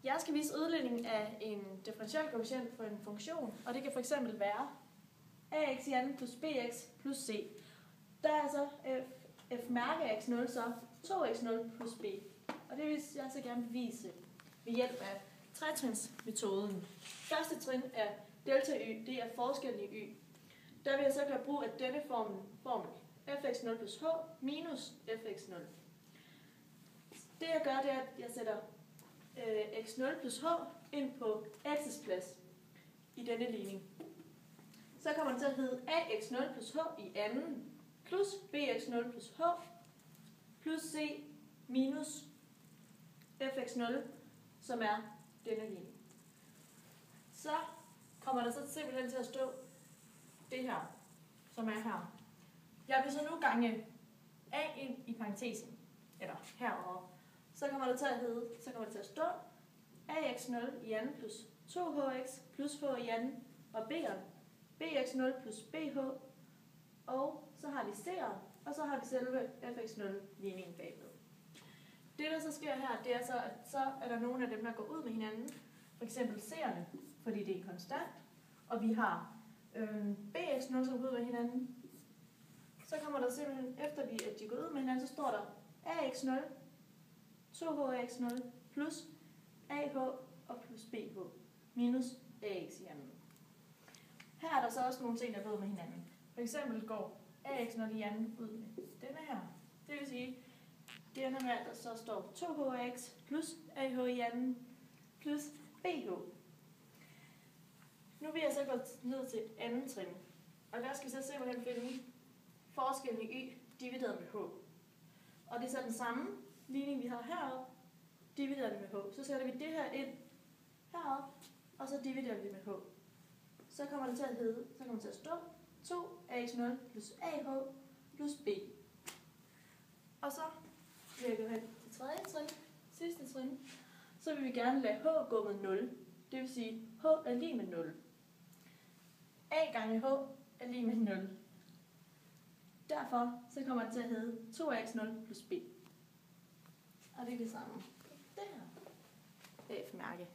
Jeg skal vise udligning af en differentiel koefficient for en funktion, og det kan fx være ax i anden plus bx plus c. Der er så f mærke af x0 så 2x0 plus b. Og det vil jeg så gerne bevise ved hjælp af tretrinsmetoden. Første trin er delta y, det er forskellen i y. Der vil jeg så gøre brug af denne formel fx0 plus h minus fx0. Det jeg gør, det er, at jeg sætter x0 plus h ind på x's plads i denne ligning. Så kommer det til at hedde ax0 plus h i anden plus bx0 plus h plus c minus fx0, som er denne ligning. Så kommer der så simpelthen til at stå det her, som er her. Jeg vil så nu gange a ind i parentesen, eller herovre. Så kommer det til at stå ax0 i anden plus 2hx plus h i anden, og b'eren bx0 plus bh, og så har vi c'eren, og så har vi selve fx0-ligningen bagved. Det der så sker her, det er så, at så er der nogle af dem, der går ud med hinanden. For eksempel c'erne, fordi det er konstant, og vi har bx0, som går ud med hinanden. Så kommer der simpelthen, efter at de går ud med hinanden, så står der ax0, 2hx0 plus ah og plus bh minus ax i anden. Her er der så også nogle ting, der går ud med hinanden. For eksempel går ax0 i anden ud med denne her. Det vil sige, det ender med, at der så står 2hx plus ah i anden plus bh. Nu vil jeg så gå ned til anden trin. Og der skal vi så simpelthen finde forskellen i y divideret med h. Og det er så den samme ligning, vi har heroppe, divideret med h. Så sætter vi det her ind heroppe, og så dividerer vi med h. Så kommer det til at stå 2ax0 plus ah plus b. Og så vil jeg gå hen til tredje trin, sidste trin. Så vil vi gerne lade h gå med 0. Det vil sige, h er lig med 0. A gange h er lig med 0. Derfor så kommer det til at hedde 2x0 plus b. Og det er det samme. Det her. F-mærke.